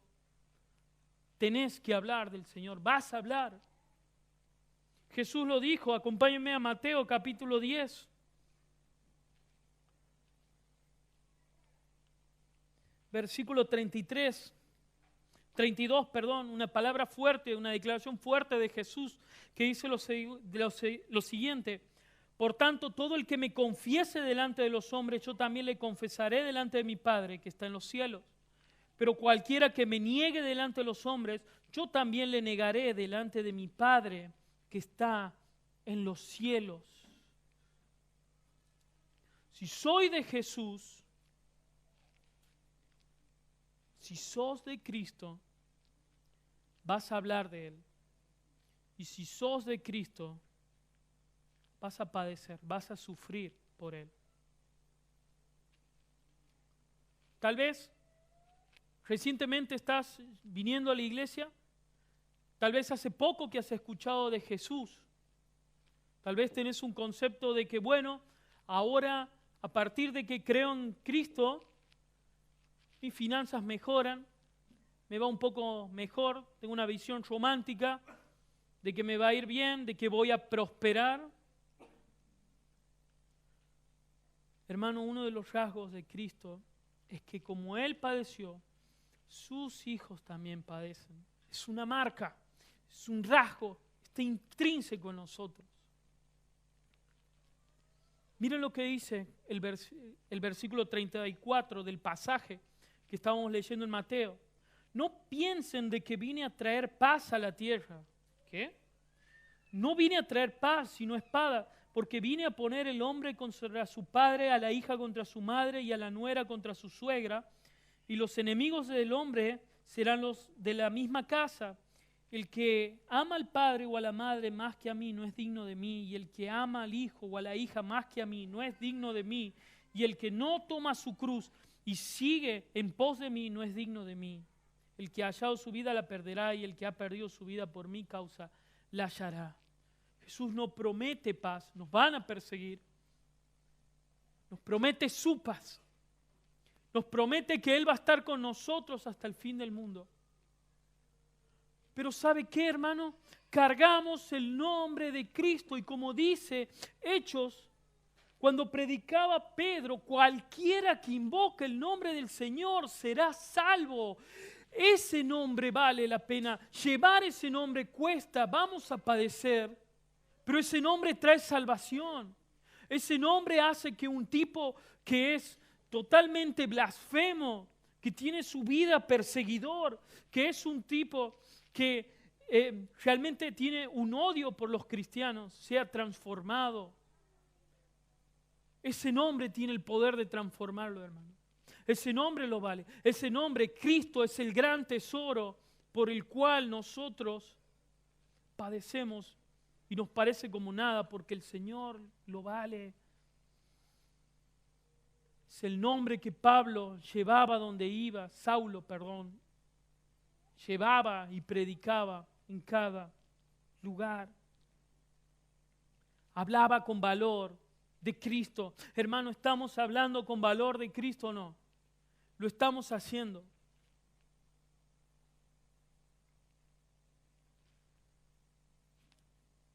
tenés que hablar del Señor, vas a hablar. Jesús lo dijo, acompáñenme a Mateo capítulo 10. Versículo 32, una palabra fuerte, una declaración fuerte de Jesús que dice lo siguiente: por tanto, todo el que me confiese delante de los hombres, yo también le confesaré delante de mi Padre que está en los cielos. Pero cualquiera que me niegue delante de los hombres, yo también le negaré delante de mi Padre que está en los cielos. Si soy de Jesús, si sos de Cristo, vas a hablar de Él. Y si sos de Cristo, vas a padecer, vas a sufrir por Él. Tal vez recientemente estás viniendo a la iglesia. Tal vez hace poco que has escuchado de Jesús. Tal vez tenés un concepto de que, bueno, ahora a partir de que creo en Cristo, mis finanzas mejoran, me va un poco mejor, tengo una visión romántica de que me va a ir bien, de que voy a prosperar. Hermano, uno de los rasgos de Cristo es que como Él padeció, sus hijos también padecen. Es una marca, es un rasgo, está intrínseco en nosotros. Miren lo que dice el versículo 34 del pasaje que estábamos leyendo en Mateo. No piensen de que vine a traer paz a la tierra. ¿Qué? No vine a traer paz, sino espada, porque vine a poner el hombre contra su padre, a la hija contra su madre y a la nuera contra su suegra, y los enemigos del hombre serán los de la misma casa. El que ama al padre o a la madre más que a mí no es digno de mí, y el que ama al hijo o a la hija más que a mí no es digno de mí, y el que no toma su cruz y sigue en pos de mí no es digno de mí. El que ha hallado su vida la perderá, y el que ha perdido su vida por mi causa la hallará. Jesús no promete paz, nos van a perseguir. Nos promete su paz. Nos promete que Él va a estar con nosotros hasta el fin del mundo. Pero ¿sabe qué, hermano? Cargamos el nombre de Cristo y como dice Hechos, cuando predicaba Pedro, cualquiera que invoque el nombre del Señor será salvo. Ese nombre vale la pena. Llevar ese nombre cuesta, vamos a padecer, pero ese nombre trae salvación. Ese nombre hace que un tipo que es totalmente blasfemo, que tiene su vida perseguidor, que es un tipo que realmente tiene un odio por los cristianos, sea transformado. Ese nombre tiene el poder de transformarlo, hermano. Ese nombre lo vale. Ese nombre, Cristo, es el gran tesoro por el cual nosotros padecemos y nos parece como nada porque el Señor lo vale. Es el nombre que Pablo llevaba donde iba, Saulo, perdón, llevaba y predicaba en cada lugar. Hablaba con valor de Cristo. Hermano, ¿estamos hablando con valor de Cristo o no? Lo estamos haciendo.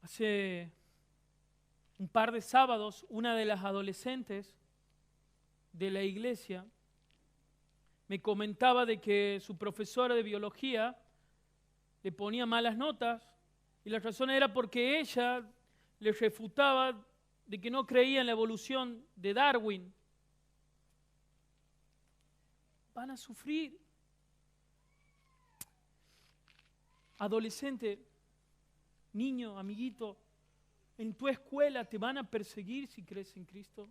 Hace un par de sábados, una de las adolescentes de la iglesia me comentaba de que su profesora de biología le ponía malas notas y la razón era porque ella le refutaba de que no creía en la evolución de Darwin. Van a sufrir. Adolescente, niño, amiguito, en tu escuela te van a perseguir si crees en Cristo.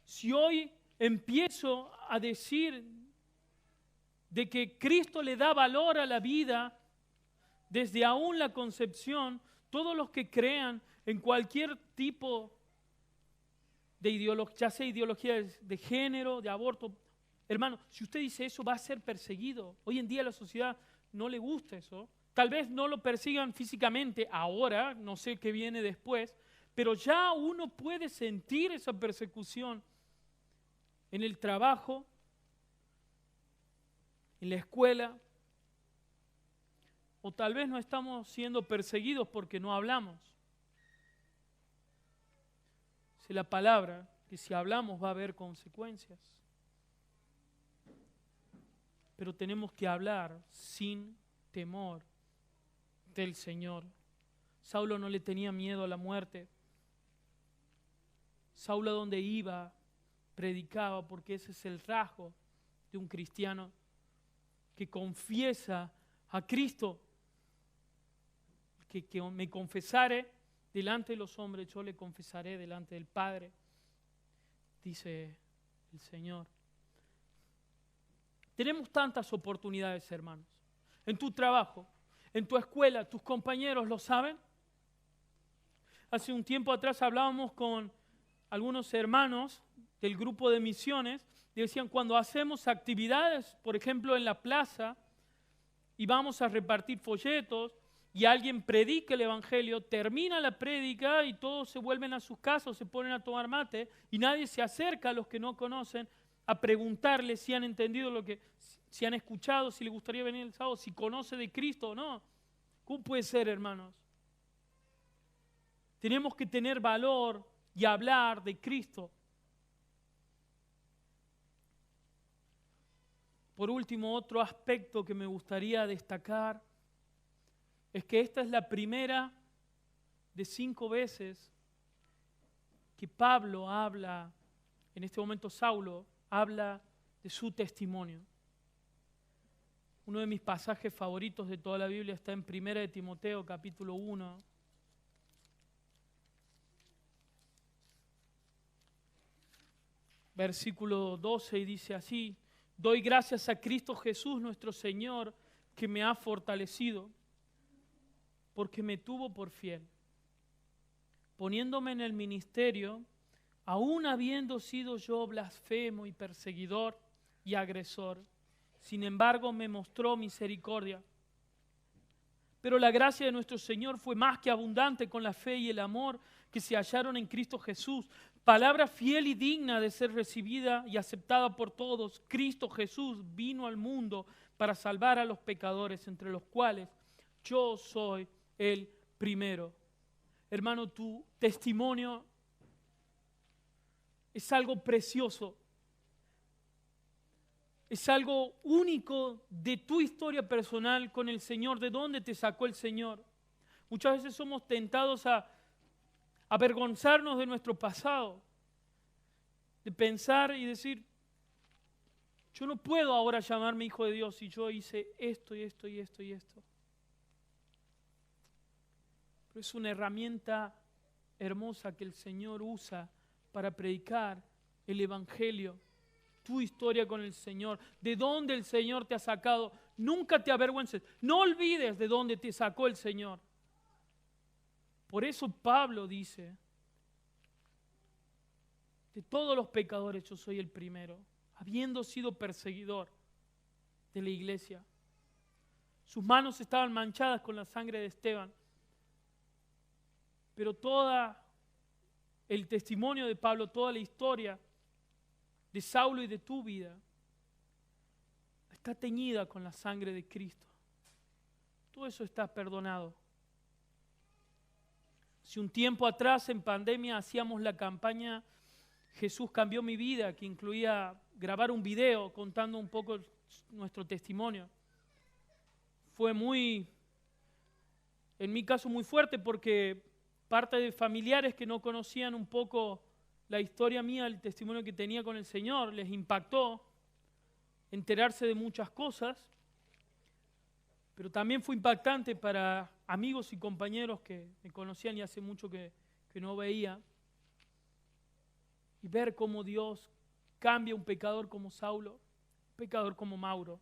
Si hoy empiezo a decir de que Cristo le da valor a la vida, desde aún la concepción, todos los que crean en cualquier tipo de ideología, ya sea ideología de género, de aborto, hermano, si usted dice eso va a ser perseguido. Hoy en día a la sociedad no le gusta eso. Tal vez no lo persigan físicamente ahora, no sé qué viene después, pero ya uno puede sentir esa persecución en el trabajo, en la escuela, o tal vez no estamos siendo perseguidos porque no hablamos. Dice la palabra que si hablamos va a haber consecuencias. Pero tenemos que hablar sin temor del Señor. Saulo no le tenía miedo a la muerte. Saulo, donde iba, predicaba, porque ese es el rasgo de un cristiano que confiesa a Cristo. Que me confesare delante de los hombres, yo le confesaré delante del Padre, dice el Señor. Tenemos tantas oportunidades, hermanos. En tu trabajo, en tu escuela, tus compañeros lo saben. Hace un tiempo atrás hablábamos con algunos hermanos del grupo de misiones, decían, cuando hacemos actividades, por ejemplo en la plaza, y vamos a repartir folletos, y alguien predica el Evangelio, termina la prédica y todos se vuelven a sus casas, se ponen a tomar mate, y nadie se acerca a los que no conocen a preguntarles si han entendido lo que, si han escuchado, si les gustaría venir el sábado, si conoce de Cristo o no. ¿Cómo puede ser, hermanos? Tenemos que tener valor y hablar de Cristo. Por último, otro aspecto que me gustaría destacar es que esta es la primera de 5 veces que Pablo habla, en este momento Saulo, habla de su testimonio. Uno de mis pasajes favoritos de toda la Biblia está en 1 de Timoteo, capítulo 1. Versículo 12, y dice así: doy gracias a Cristo Jesús nuestro Señor, que me ha fortalecido, porque me tuvo por fiel, poniéndome en el ministerio, aun habiendo sido yo blasfemo y perseguidor y agresor. Sin embargo, me mostró misericordia. Pero la gracia de nuestro Señor fue más que abundante con la fe y el amor que se hallaron en Cristo Jesús. Palabra fiel y digna de ser recibida y aceptada por todos. Cristo Jesús vino al mundo para salvar a los pecadores, entre los cuales yo soy el primero. Hermano, tu testimonio es algo precioso. Es algo único de tu historia personal con el Señor, de dónde te sacó el Señor. Muchas veces somos tentados a avergonzarnos de nuestro pasado, de pensar y decir, yo no puedo ahora llamarme hijo de Dios si yo hice esto y esto y esto y esto. Pero es una herramienta hermosa que el Señor usa para predicar el Evangelio. Tu historia con el Señor, de dónde el Señor te ha sacado. Nunca te avergüences, no olvides de dónde te sacó el Señor. Por eso Pablo dice, de todos los pecadores yo soy el primero, habiendo sido perseguidor de la iglesia. Sus manos estaban manchadas con la sangre de Esteban, pero todo el testimonio de Pablo, toda la historia de Saulo y de tu vida está teñida con la sangre de Cristo. Todo eso está perdonado. Si un tiempo atrás en pandemia hacíamos la campaña Jesús cambió mi vida, que incluía grabar un video contando un poco nuestro testimonio, fue en mi caso muy fuerte, porque parte de familiares que no conocían un poco la historia mía, el testimonio que tenía con el Señor, les impactó enterarse de muchas cosas, pero también fue impactante para amigos y compañeros que me conocían y hace mucho que no veía, y ver cómo Dios cambia un pecador como Saulo, un pecador como Mauro,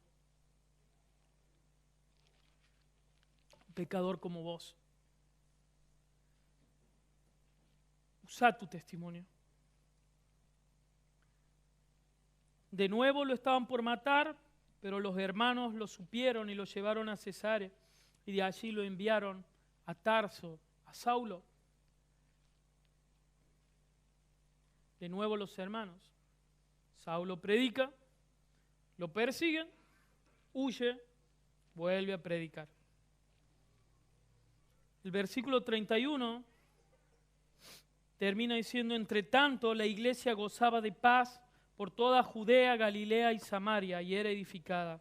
un pecador como vos. Usa tu testimonio. De nuevo lo estaban por matar, pero los hermanos lo supieron y lo llevaron a Cesarea, y de allí lo enviaron a Tarso, a Saulo. De nuevo los hermanos. Saulo predica, lo persiguen, huye, vuelve a predicar. El versículo 31 termina diciendo: entre tanto la iglesia gozaba de paz por toda Judea, Galilea y Samaria, y era edificada,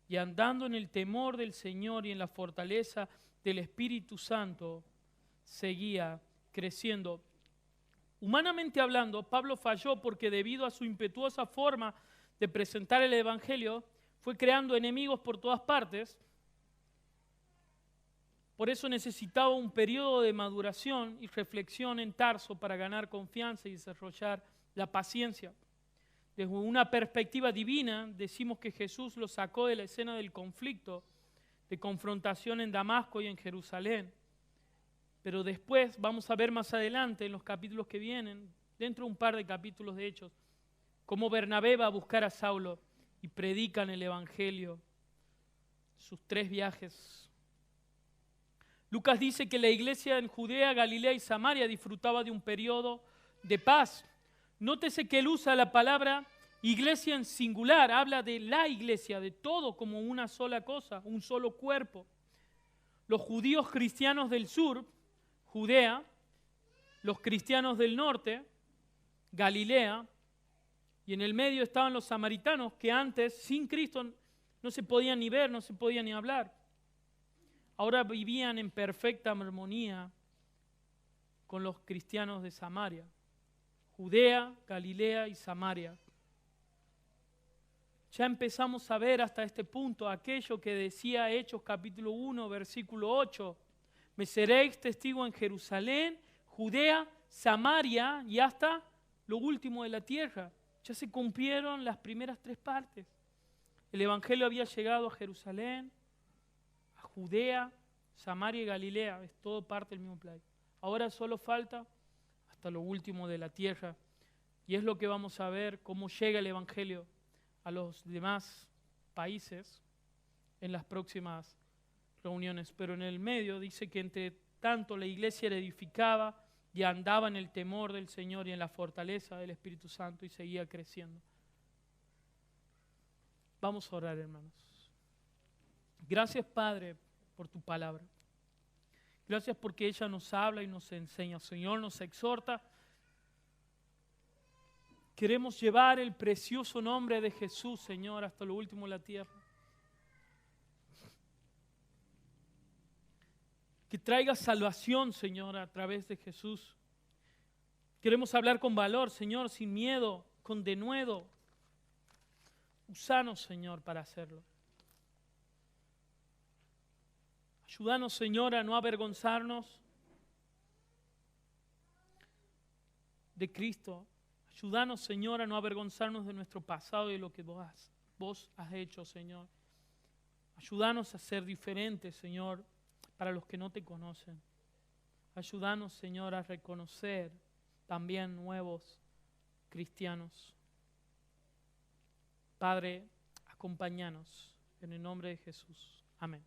y andando en el temor del Señor y en la fortaleza del Espíritu Santo, seguía creciendo. Humanamente hablando, Pablo falló porque debido a su impetuosa forma de presentar el Evangelio, fue creando enemigos por todas partes. Por eso necesitaba un periodo de maduración y reflexión en Tarso para ganar confianza y desarrollar la paciencia. Desde una perspectiva divina, decimos que Jesús lo sacó de la escena del conflicto, de confrontación en Damasco y en Jerusalén. Pero después, vamos a ver más adelante, en los capítulos que vienen, dentro de un par de capítulos de Hechos, Cómo Bernabé va a buscar a Saulo y predican el Evangelio. Sus 3 viajes. Lucas dice que la iglesia en Judea, Galilea y Samaria disfrutaba de un periodo de paz. Nótese que él usa la palabra iglesia en singular, habla de la iglesia, de todo como una sola cosa, un solo cuerpo. Los judíos cristianos del sur, Judea, los cristianos del norte, Galilea, y en el medio estaban los samaritanos que antes, sin Cristo, no se podían ni ver, no se podían ni hablar. Ahora vivían en perfecta armonía con los cristianos de Samaria. Judea, Galilea y Samaria. Ya empezamos a ver hasta este punto aquello que decía Hechos capítulo 1, versículo 8. Me seréis testigo en Jerusalén, Judea, Samaria y hasta lo último de la tierra. Ya se cumplieron las primeras 3 partes. El Evangelio había llegado a Jerusalén, a Judea, Samaria y Galilea. Es todo parte del mismo plan. Ahora solo falta hasta lo último de la tierra. Y es lo que vamos a ver, cómo llega el Evangelio a los demás países en las próximas reuniones. Pero en el medio dice que entre tanto la iglesia era edificaba y andaba en el temor del Señor y en la fortaleza del Espíritu Santo y seguía creciendo. Vamos a orar, hermanos. Gracias, Padre, por tu palabra. Gracias porque ella nos habla y nos enseña. Señor, nos exhorta. Queremos llevar el precioso nombre de Jesús, Señor, hasta lo último de la tierra. Que traiga salvación, Señor, a través de Jesús. Queremos hablar con valor, Señor, sin miedo, con denuedo. Úsanos, Señor, para hacerlo. Ayúdanos, Señor, a no avergonzarnos de Cristo. Ayúdanos, Señor, a no avergonzarnos de nuestro pasado y de lo que vos has hecho, Señor. Ayúdanos a ser diferentes, Señor, para los que no te conocen. Ayúdanos, Señor, a reconocer también nuevos cristianos. Padre, acompáñanos en el nombre de Jesús. Amén.